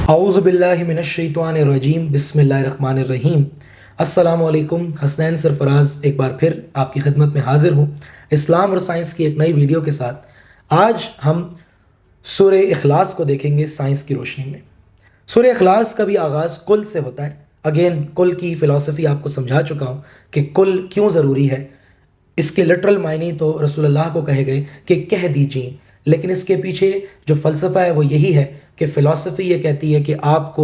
اعوذ باللہ من الشیطان الرجیم بسم اللہ الرحمن الرحیم۔ السلام علیکم، حسنین سرفراز ایک بار پھر آپ کی خدمت میں حاضر ہوں اسلام اور سائنس کی ایک نئی ویڈیو کے ساتھ۔ آج ہم سورہ اخلاص کو دیکھیں گے سائنس کی روشنی میں۔ سورہ اخلاص کا بھی آغاز کل سے ہوتا ہے۔ اگین کل کی فلسفی آپ کو سمجھا چکا ہوں کہ کل کیوں ضروری ہے۔ اس کے لٹرل معنی تو رسول اللہ کو کہے گئے کہ کہہ دیجئے، لیکن اس کے پیچھے جو فلسفہ ہے وہ یہی ہے کہ فلسفی یہ کہتی ہے کہ آپ کو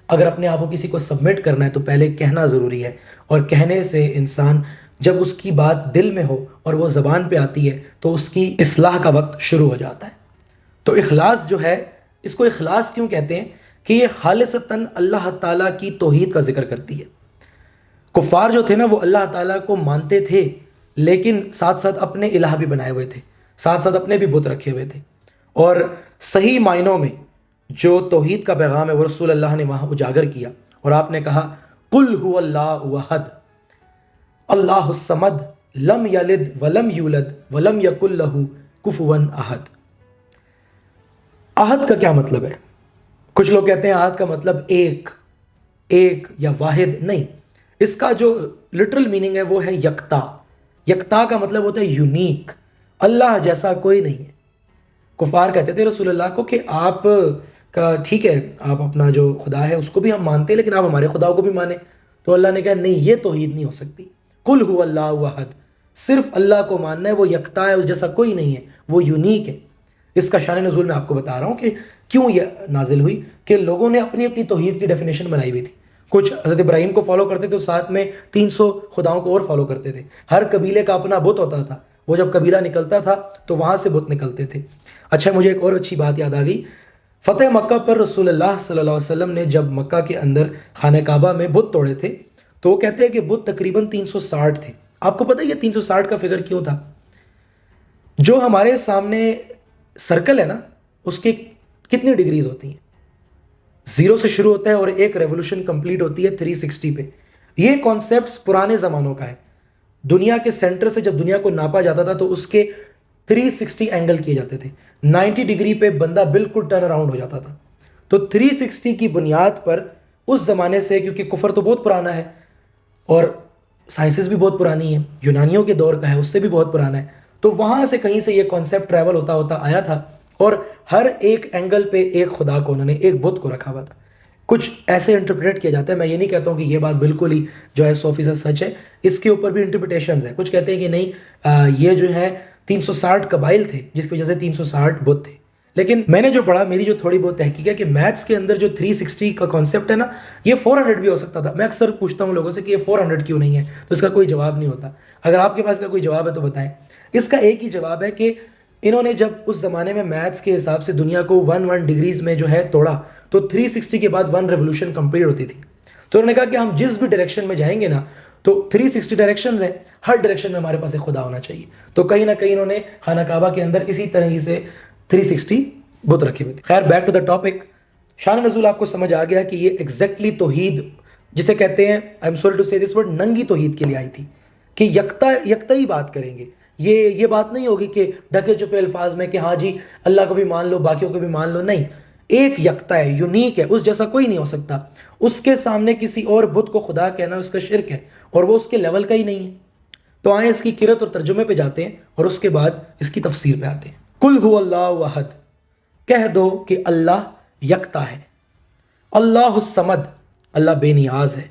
اگر اپنے آپ کو کسی کو سبمٹ کرنا ہے تو پہلے کہنا ضروری ہے، اور کہنے سے انسان جب اس کی بات دل میں ہو اور وہ زبان پہ آتی ہے تو اس کی اصلاح کا وقت شروع ہو جاتا ہے۔ تو اخلاص جو ہے، اس کو اخلاص کیوں کہتے ہیں کہ یہ خالصتاً اللہ تعالیٰ کی توحید کا ذکر کرتی ہے۔ کفار جو تھے نا، وہ اللہ تعالیٰ کو مانتے تھے لیکن ساتھ ساتھ اپنے الہ بھی بنائے ہوئے تھے، ساتھ ساتھ اپنے بھی بت رکھے ہوئے تھے، اور صحیح معنوں میں جو توحید کا پیغام ہے وہ رسول اللہ نے وہاں اجاگر کیا، اور آپ نے کہا قل هو اللہ احد اللہ الصمد لم یلد ولم یولد ولم یکن لہ کفوا احد۔ احد کا کیا مطلب ہے؟ کچھ لوگ کہتے ہیں احد کا مطلب ایک یا واحد، نہیں، اس کا جو لٹرل میننگ ہے وہ ہے یکتا۔ یکتا کا مطلب ہوتا ہے یونیک، اللہ جیسا کوئی نہیں ہے۔ کفار کہتے تھے رسول اللہ کو کہ آپ کا ٹھیک ہے، آپ اپنا جو خدا ہے اس کو بھی ہم مانتے ہیں لیکن آپ ہمارے خدا کو بھی مانیں۔ تو اللہ نے کہا نہیں، یہ توحید نہیں ہو سکتی۔ قل هو اللہ احد، صرف اللہ کو ماننا ہے، وہ یکتا ہے، اس جیسا کوئی نہیں ہے، وہ یونیک ہے۔ اس کا شان نزول میں آپ کو بتا رہا ہوں کہ کیوں یہ نازل ہوئی، کہ لوگوں نے اپنی اپنی توحید کی ڈیفینیشن بنائی ہوئی تھی۔ کچھ حضرت ابراہیم کو فالو کرتے تھے تو ساتھ میں 300 خداؤں کو اور فالو کرتے تھے۔ ہر قبیلے کا اپنا بت ہوتا تھا، وہ جب قبیلہ نکلتا تھا تو وہاں سے بت نکلتے تھے۔ اچھا، مجھے ایک اور اچھی بات یاد آ گئی۔ فتح مکہ پر رسول اللہ صلی اللہ علیہ وسلم نے جب مکہ کے اندر خانہ کعبہ میں بت توڑے تھے تو وہ کہتے ہیں کہ بت تقریباً 360 تھے۔ آپ کو پتہ ہے یہ 360 کا فگر کیوں تھا؟ جو ہمارے سامنے سرکل ہے نا، اس کے کتنی ڈگریز ہوتی ہیں؟ 0 سے شروع ہوتا ہے اور ایک ریولوشن کمپلیٹ ہوتی ہے 360 پہ۔ یہ کانسیپٹس پرانے زمانوں کا ہے۔ دنیا کے سینٹر سے جب دنیا کو ناپا جاتا تھا تو اس کے 360 اینگل کیے جاتے تھے، 90 ڈگری پہ بندہ بالکل ٹرن اراؤنڈ ہو جاتا تھا۔ تو 360 کی بنیاد پر اس زمانے سے، کیونکہ کفر تو بہت پرانا ہے اور سائنسز بھی بہت پرانی ہیں، یونانیوں کے دور کا ہے، اس سے بھی بہت پرانا ہے، تو وہاں سے کہیں سے یہ کانسیپٹ ٹریول ہوتا ہوتا آیا تھا، اور ہر ایک اینگل پہ ایک خدا کو انہوں نے، ایک بت کو رکھا ہوا تھا۔ کچھ ایسے انٹرپریٹ کیا جاتا ہے، میں یہ نہیں کہتا ہوں کہ یہ بات بالکل ہی جو ہے 100% سچ ہے، اس کے اوپر بھی انٹرپریٹیشنز ہیں۔ کچھ کہتے ہیں کہ نہیں، یہ جو ہے 360 قبائل تھے جس کی وجہ سے 360 بت تھے، لیکن میں نے جو پڑھا، میری جو تھوڑی بہت تحقیق ہے، کہ میتھس کے اندر جو 360 کا کانسیپٹ ہے نا، یہ 400 بھی ہو سکتا تھا۔ میں اکثر پوچھتا ہوں لوگوں سے کہ یہ 400 کیوں نہیں ہے، تو اس کا کوئی جواب نہیں ہوتا۔ اگر آپ کے پاس کا کوئی جواب ہے تو بتائیں۔ اس کا ایک ہی جواب ہے کہ انہوں نے جب اس زمانے میں میتھس کے حساب سے دنیا کو 1 ڈگریز میں جو ہے توڑا تو 360 کے بعد 1 ریولوشن کمپلیٹ ہوتی تھی، تو انہوں نے کہا کہ ہم جس بھی ڈائریکشن میں جائیں گے نا، تو 360 ڈائریکشنز ہیں، ہر ڈائریکشن میں ہمارے پاس ایک خدا ہونا چاہیے۔ تو کہیں نہ کہیں انہوں نے خانہ کعبہ کے اندر اسی طرح سے 360 بت رکھے ہوئے تھے۔ خیر، بیک ٹو دا ٹاپک۔ شان نزول آپ کو سمجھ آ گیا کہ یہ ایگزیکٹلی توحید جسے کہتے ہیں، آئی ایم سوری ٹو سے دس ورڈ، ننگی توحید کے لیے آئی تھی، کہ یکتا ہی بات کریں گے۔ یہ بات نہیں ہوگی کہ ڈھکے چھپے الفاظ میں کہ ہاں جی اللہ کو بھی مان لو باقیوں کو بھی مان لو، نہیں، ایک یکتا ہے، یونیک ہے، اس جیسا کوئی نہیں ہو سکتا۔ اس کے سامنے کسی اور بت کو خدا کہنا اس کا شرک ہے، اور وہ اس کے لیول کا ہی نہیں ہے۔ تو آئیں اس کی قرأت اور ترجمے پہ جاتے ہیں اور اس کے بعد اس کی تفسیر پہ آتے ہیں۔ قل هو اللہ احد، کہہ دو کہ اللہ یکتا ہے، اللہ الصمد، اللہ بے نیاز ہے،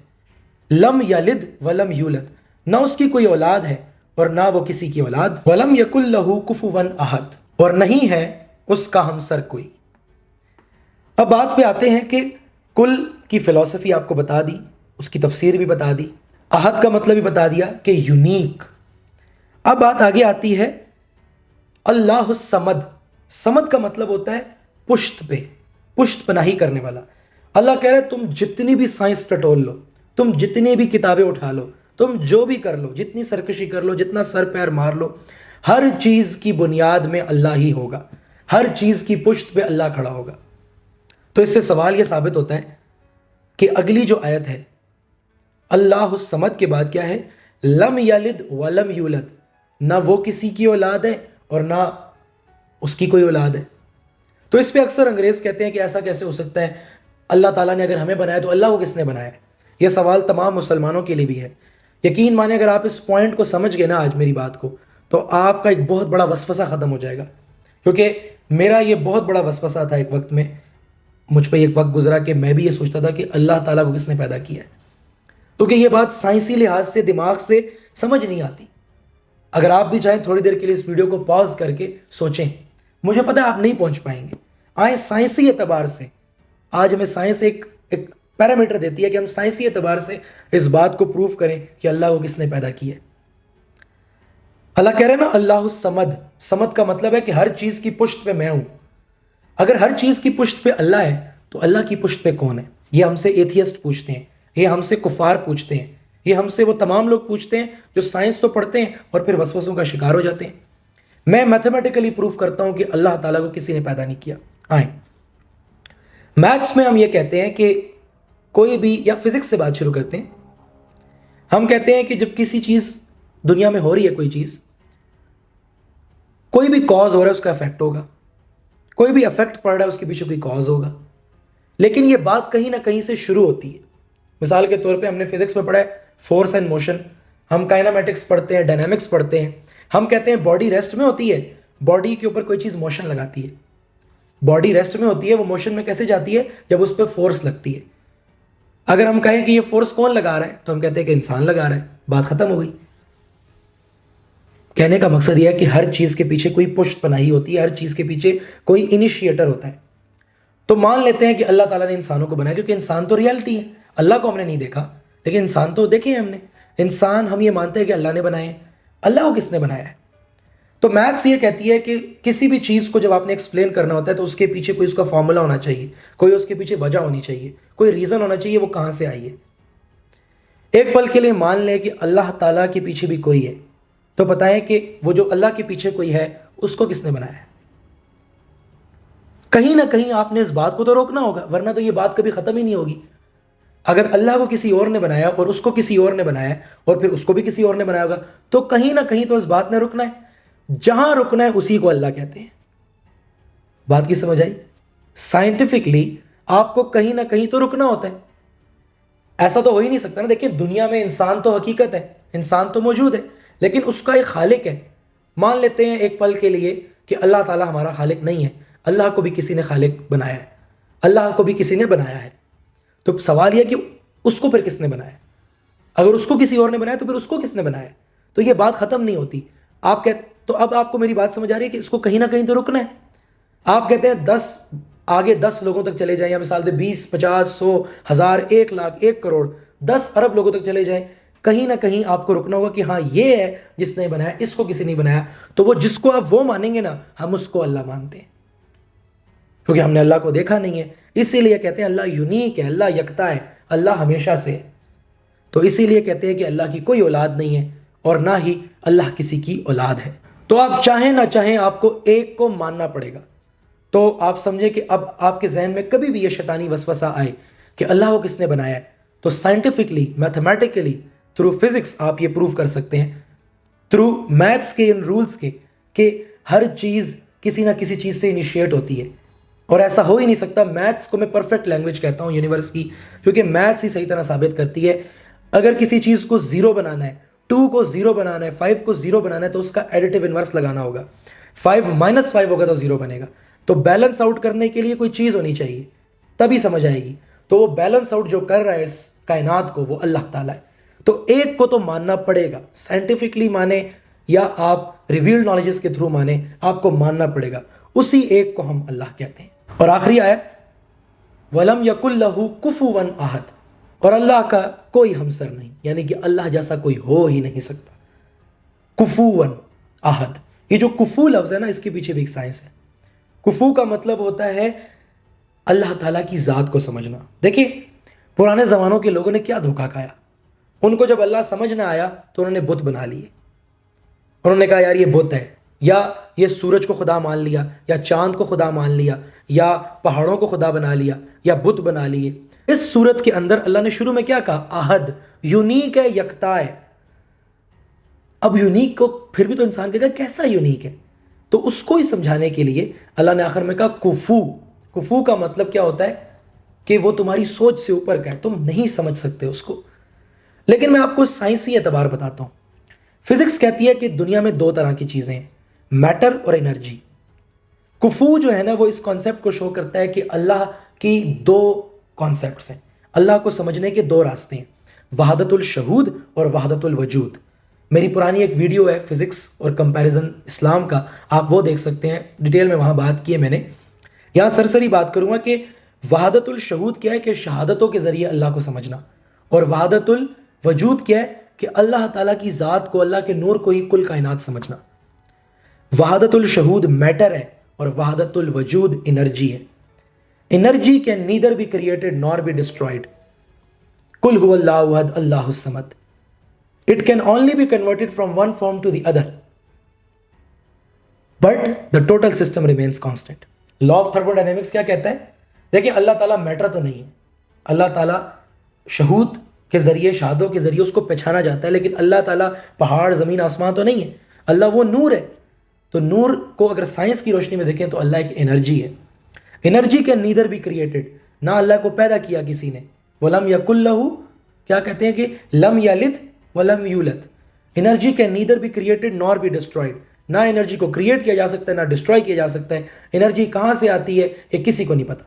لم یلد ولم یولد، نہ اس کی کوئی اولاد ہے اور نہ وہ کسی کی اولاد، ولم یکن لہ کفوا احد، اور نہیں ہے اس کا ہمسر کوئی۔ اب بات پہ آتے ہیں کہ کل کی فلسفی آپ کو بتا دی، اس کی تفسیر بھی بتا دی، احد کا مطلب بھی بتا دیا کہ یونیک۔ اب بات آگے آتی ہے اللہ الصمد۔ صمد کا مطلب ہوتا ہے پشت پہ، پشت پناہی کرنے والا۔ اللہ کہہ رہے تم جتنی بھی سائنس ٹٹول لو، تم جتنی بھی کتابیں اٹھا لو، تم جو بھی کر لو، جتنی سرکشی کر لو، جتنا سر پیر مار لو، ہر چیز کی بنیاد میں اللہ ہی ہوگا، ہر چیز کی پشت پہ اللہ کھڑا ہوگا۔ تو اس سے سوال یہ ثابت ہوتا ہے کہ اگلی جو آیت ہے اللہ الصمد کے بعد کیا ہے؟ لم یلد ولم یولد، نہ وہ کسی کی اولاد ہے اور نہ اس کی کوئی اولاد ہے۔ تو اس پہ اکثر انگریز کہتے ہیں کہ ایسا کیسے ہو سکتا ہے، اللہ تعالیٰ نے اگر ہمیں بنایا تو اللہ کو کس نے بنایا؟ یہ سوال تمام مسلمانوں کے لیے بھی ہے۔ یقین مانیں اگر آپ اس پوائنٹ کو سمجھ گئے نا آج میری بات کو، تو آپ کا ایک بہت بڑا وسوسہ ختم ہو جائے گا، کیونکہ میرا یہ بہت بڑا وسوسہ تھا ایک وقت میں، مجھ پہ ایک وقت گزرا کہ میں بھی یہ سوچتا تھا کہ اللہ تعالیٰ کو کس نے پیدا کیا ہے، کیونکہ یہ بات سائنسی لحاظ سے دماغ سے سمجھ نہیں آتی۔ اگر آپ بھی چاہیں تھوڑی دیر کے لیے اس ویڈیو کو پاز کر کے سوچیں، مجھے پتہ ہے آپ نہیں پہنچ پائیں گے۔ آئیں سائنسی اعتبار سے، آج ہمیں سائنس ایک پیرامیٹر دیتی ہے کہ ہم سائنسی اعتبار سے اس بات کو پروف کریں کہ اللہ کو کس نے پیدا کیا ہے۔ اللہ کہہ رہے ہیں نا اللہ الصمد، صمد کا مطلب ہے کہ ہر چیز کی پشت پہ میں ہوں۔ اگر ہر چیز کی پشت پہ اللہ ہے تو اللہ کی پشت پہ کون ہے؟ یہ ہم سے ایتھیسٹ پوچھتے ہیں، یہ ہم سے کفار پوچھتے ہیں، یہ ہم سے وہ تمام لوگ پوچھتے ہیں جو سائنس تو پڑھتے ہیں اور پھر وسوسوں کا شکار ہو جاتے ہیں۔ میں میتھمیٹیکلی پروف کرتا ہوں کہ اللہ تعالیٰ کو کسی نے پیدا نہیں کیا۔ آئیں میتھس میں ہم یہ کہتے ہیں کہ کوئی بھی، یا فزکس سے بات شروع کرتے ہیں، ہم کہتے ہیں کہ جب کسی چیز دنیا میں ہو رہی ہے، کوئی چیز، کوئی بھی کاز ہو رہا ہے اس کا افیکٹ ہوگا، کوئی بھی افیکٹ پڑ رہا ہے اس کے پیچھے کوئی کاز ہوگا، لیکن یہ بات کہیں نہ کہیں سے شروع ہوتی ہے۔ مثال کے طور پہ ہم نے فزکس میں پڑھا ہے فورس اینڈ موشن، ہم کائنامیٹکس پڑھتے ہیں، ڈائنامکس پڑھتے ہیں، ہم کہتے ہیں باڈی ریسٹ میں ہوتی ہے، باڈی کے اوپر کوئی چیز موشن لگاتی ہے، باڈی ریسٹ میں ہوتی ہے، وہ موشن میں کیسے جاتی ہے؟ جب اس پہ فورس لگتی ہے۔ اگر ہم کہیں کہ یہ فورس کون لگا رہا ہے تو ہم کہتے ہیں کہ انسان لگا رہا ہے، بات ختم ہو گئی۔ کہنے کا مقصد یہ ہے کہ ہر چیز کے پیچھے کوئی پشت پناہی ہوتی ہے، ہر چیز کے پیچھے کوئی انیشیٹر ہوتا ہے۔ تو مان لیتے ہیں کہ اللہ تعالیٰ نے انسانوں کو بنایا، کیونکہ انسان تو ریالٹی ہے، اللہ کو ہم نے نہیں دیکھا لیکن انسان تو دیکھے ہیں ہم نے۔ انسان ہم یہ مانتے ہیں کہ اللہ نے بنائے ہیں، اللہ کو کس نے بنایا ہے؟ تو میتھس یہ کہتی ہے کہ کسی بھی چیز کو جب آپ نے ایکسپلین کرنا ہوتا ہے تو اس کے پیچھے کوئی اس کا فارمولا ہونا چاہیے، کوئی اس کے پیچھے وجہ ہونی چاہیے، کوئی ریزن ہونا چاہیے وہ کہاں سے آئی ہے۔ ایک پل کے لیے مان لیں کہ اللہ تعالیٰ کے پیچھے بھی کوئی ہے، تو بتائیں کہ وہ جو اللہ کے پیچھے کوئی ہے اس کو کس نے بنایا ہے؟ کہیں نہ کہیں آپ نے اس بات کو تو روکنا ہوگا، ورنہ تو یہ بات کبھی ختم ہی نہیں ہوگی۔ اگر اللہ کو کسی اور نے بنایا اور اس کو کسی اور نے بنایا اور پھر اس کو بھی کسی اور نے بنایا ہوگا تو کہیں نہ کہیں تو اس بات نے رکنا ہے۔ جہاں رکنا ہے اسی کو اللہ کہتے ہیں۔ بات کی سمجھ آئی؟ سائنٹیفکلی آپ کو کہیں نہ کہیں تو رکنا ہوتا ہے، ایسا تو ہو ہی نہیں سکتا نا۔ دیکھیں دنیا میں انسان تو حقیقت ہے، انسان تو موجود ہے، لیکن اس کا ایک خالق ہے۔ مان لیتے ہیں ایک پل کے لیے کہ اللہ تعالیٰ ہمارا خالق نہیں ہے، اللہ کو بھی کسی نے خالق بنایا ہے، اللہ کو بھی کسی نے بنایا ہے۔ تو سوال یہ کہ اس کو پھر کس نے بنایا؟ اگر اس کو کسی اور نے بنایا تو پھر اس کو کس نے بنایا؟ تو یہ بات ختم نہیں ہوتی۔ تو اب آپ کو میری بات سمجھ آ رہی ہے کہ اس کو کہیں نہ کہیں تو رکنا ہے۔ آپ کہتے ہیں آگے 10 لوگوں تک چلے جائیں، یا مثال دے 20 50 100 1000 1 لاکھ 1 کروڑ 10 ارب لوگوں تک چلے جائیں، کہیں نہ کہیں آپ کو رکنا ہوگا کہ ہاں یہ ہے جس نے بنایا، اس کو کسی نے بنایا۔ تو وہ جس کو آپ وہ مانیں گے نا، ہم اس کو اللہ مانتے ہیں، کیونکہ ہم نے اللہ کو دیکھا نہیں ہے۔ اسی لیے کہتے ہیں اللہ یونیک ہے، اللہ یکتا ہے، اللہ ہمیشہ سے ہے۔ تو اسی لیے کہتے ہیں کہ اللہ کی کوئی اولاد نہیں ہے اور نہ ہی اللہ کسی کی اولاد ہے۔ تو آپ چاہیں نہ چاہیں آپ کو ایک کو ماننا پڑے گا۔ تو آپ سمجھیں کہ اب آپ کے ذہن میں کبھی بھی یہ شیطانی وسوسہ آئے کہ اللہ کو کس نے بنایا ہے، تو سائنٹیفکلی، میتھمیٹیکلی، تھرو فزکس آپ یہ پروف کر سکتے ہیں، تھرو میتھس کے ان رولز کے، کہ ہر چیز کسی نہ کسی چیز سے انیشیٹ ہوتی ہے، اور ایسا ہو ہی نہیں سکتا۔ میتھس کو میں پرفیکٹ لینگویج کہتا ہوں یونیورس کی، کیونکہ میتھس ہی صحیح طرح ثابت کرتی ہے اگر کسی چیز کو 0 بنانا ہے، 2 کو 0 بنانا ہے، 5 کو 0 بنانا ہے، تو اس کا ایڈیٹیو انورس لگانا ہوگا۔ 5 - 5 ہوگا تو 0 بنے گا۔ تو بیلنس آؤٹ کرنے کے لیے کوئی چیز ہونی چاہیے، تبھی سمجھ آئے گی۔ تو وہ بیلنس آؤٹ جو کر رہا ہے اس کائنات کو، وہ اللہ تعالیٰ ہے۔ تو ایک کو تو ماننا پڑے گا، سائنٹیفکلی مانے یا آپ ریویلڈ نالجز کے تھرو مانے، آپ کو ماننا پڑے گا۔ اسی ایک کو ہم اللہ کہتے ہیں۔ اور آخری آیت، وَلَمْ يَكُنْ لَهُ كُفُوًا أَحَدٌ، اور اللہ کا کوئی ہمسر نہیں، یعنی کہ اللہ جیسا کوئی ہو ہی نہیں سکتا۔ کفواً احد، یہ جو کفو لفظ ہے نا، اس کے پیچھے بھی ایک سائنس ہے۔ کفو کا مطلب ہوتا ہے اللہ تعالیٰ کی ذات کو سمجھنا۔ دیکھیں پرانے زمانوں کے لوگوں نے کیا دھوکہ کھایا، ان کو جب اللہ سمجھ نہ آیا تو انہوں نے بت بنا لیے، انہوں نے کہا یار یہ بت ہے، یا یہ سورج کو خدا مان لیا، یا چاند کو خدا مان لیا، یا پہاڑوں کو خدا بنا لیا، یا بت بنا لیے۔ اس صورت کے اندر اللہ نے شروع میں کیا کہا؟ احد، یونیک ہے، یکتا ہے۔ اب یونیک کو پھر بھی تو انسان کہے گا کیسا یونیک ہے، تو اس کو ہی سمجھانے کے لیے اللہ نے آخر میں کہا کفو۔ کفو کا مطلب کیا ہوتا ہے کہ وہ تمہاری سوچ سے اوپر کا ہے، تم نہیں سمجھ سکتے اس کو. لیکن میں آپ کو سائنسی اعتبار بتاتا ہوں. فزکس کہتی ہے کہ دنیا میں دو طرح کی چیزیں ہیں، میٹر اور انرجی. کفو جو ہے نا وہ اس کانسیپٹ کو شو کرتا ہے کہ اللہ کی دو کانسیپٹس ہیں، اللہ کو سمجھنے کے دو راستے ہیں، وحدت الشہود اور وحدت الوجود. میری پرانی ایک ویڈیو ہے فزکس اور کمپیریزن اسلام کا، آپ وہ دیکھ سکتے ہیں، ڈیٹیل میں وہاں بات کی ہے میں نے. یہاں سرسری بات کروں گا کہ وحدت الشہود کیا ہے کہ شہادتوں کے ذریعے اللہ کو سمجھنا، اور وحدت الوجود کیا ہے کہ اللہ تعالیٰ کی ذات کو، اللہ کے نور کو ہی کل کائنات سمجھنا. وحدت الشہود میٹر ہے اور وحدت الوجود انرجی ہے. Energy can neither be created nor be destroyed. قل هو اللہ احد اللہ الصمد. It can only be converted from one form to the other. But the total system remains constant. Law of thermodynamics کیا کہتا ہے؟ دیکھیں اللہ تعالیٰ میٹر تو نہیں ہے. اللہ تعالیٰ شہود کے ذریعے، شہادوں کے ذریعے اس کو پہچانا جاتا ہے، لیکن اللہ تعالیٰ پہاڑ، زمین، آسمان تو نہیں ہے. اللہ وہ نور ہے. تو نور کو اگر سائنس کی روشنی میں دیکھیں تو اللہ ایک انرجی ہے. Energy can neither be created. نہ اللہ کو پیدا کیا کسی نے. وَلَمْ يَكُنْ لَهُ، کیا کہتے ہیں کہ لم یلد ولم یولد. Energy can neither be created nor be destroyed. نہ انرجی کو کریٹ کیا جا سکتا ہے، نہ ڈسٹرائے کیا جا سکتا ہے. انرجی کہاں سے آتی ہے یہ کسی کو نہیں پتا.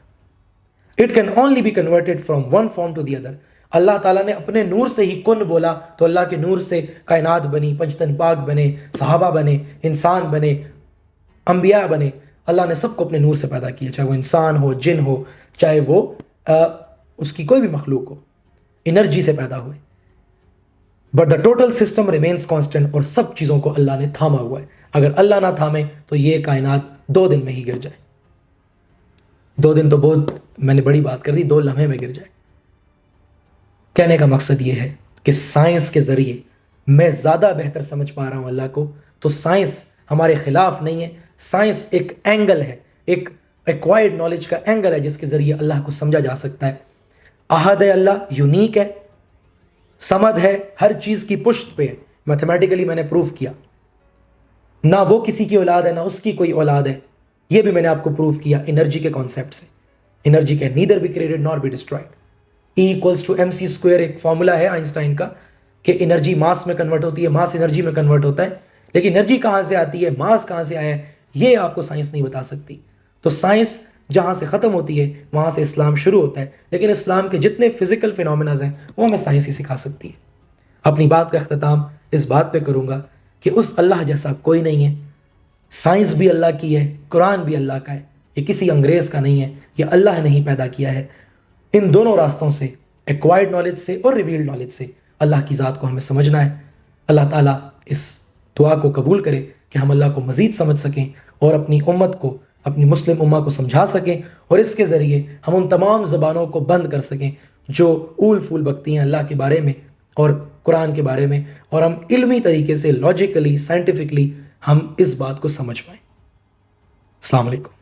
It can only be converted from one form to the other. اللہ تعالیٰ نے اپنے نور سے ہی کن بولا تو اللہ کے نور سے کائنات بنی، پنجتن پاک بنے، صحابہ بنے، انسان بنے، انبیاء بنے. اللہ نے سب کو اپنے نور سے پیدا کیا، چاہے وہ انسان ہو، جن ہو، چاہے وہ اس کی کوئی بھی مخلوق ہو، انرجی سے پیدا ہوئے. But the total system remains constant. اور سب چیزوں کو اللہ نے تھاما ہوا ہے. اگر اللہ نہ تھامے تو یہ کائنات 2 دن میں ہی گر جائے. 2 دن تو بہت میں نے بڑی بات کر دی، 2 لمحے میں گر جائے. کہنے کا مقصد یہ ہے کہ سائنس کے ذریعے میں زیادہ بہتر سمجھ پا رہا ہوں اللہ کو. تو سائنس ہمارے خلاف نہیں ہے. سائنس ایک اینگل ہے، ایک ایکوائرڈ نالج کا اینگل ہے جس کے ذریعے اللہ کو سمجھا جا سکتا ہے. احد ہے اللہ، یونیک ہے، سمد ہے، ہر چیز کی پشت پہ ہے. میتھمیٹیکلی میں نے پروف کیا، نہ وہ کسی کی اولاد ہے نہ اس کی کوئی اولاد ہے. یہ بھی میں نے آپ کو پروف کیا انرجی کے کانسیپٹ سے. Energy can neither be created nor be destroyed. E=mc²، ایک فارمولا ہے آئنسٹائن کا کہ انرجی ماس میں کنورٹ ہوتی ہے، ماس انرجی میں کنورٹ ہوتا ہے. لیکن انرجی کہاں سے آتی ہے، ماس کہاں سے آیا ہے، یہ آپ کو سائنس نہیں بتا سکتی. تو سائنس جہاں سے ختم ہوتی ہے وہاں سے اسلام شروع ہوتا ہے. لیکن اسلام کے جتنے فزیکل فینومیناز ہیں وہ ہمیں سائنس ہی سکھا سکتی ہے. اپنی بات کا اختتام اس بات پہ کروں گا کہ اس اللہ جیسا کوئی نہیں ہے. سائنس بھی اللہ کی ہے، قرآن بھی اللہ کا ہے، یہ کسی انگریز کا نہیں ہے، یہ اللہ نے ہی پیدا کیا ہے. ان دونوں راستوں سے، ایکوائرڈ نالج سے اور ریویلڈ نالج سے، اللہ کی ذات کو ہمیں سمجھنا ہے. اللہ تعالیٰ اس دعا کو قبول کرے کہ ہم اللہ کو مزید سمجھ سکیں اور اپنی امت کو، اپنی مسلم امہ کو سمجھا سکیں، اور اس کے ذریعے ہم ان تمام زبانوں کو بند کر سکیں جو اول فول بکتی ہیں اللہ کے بارے میں اور قرآن کے بارے میں، اور ہم علمی طریقے سے، لاجیکلی، سائنٹیفکلی ہم اس بات کو سمجھ پائیں. السلام علیکم.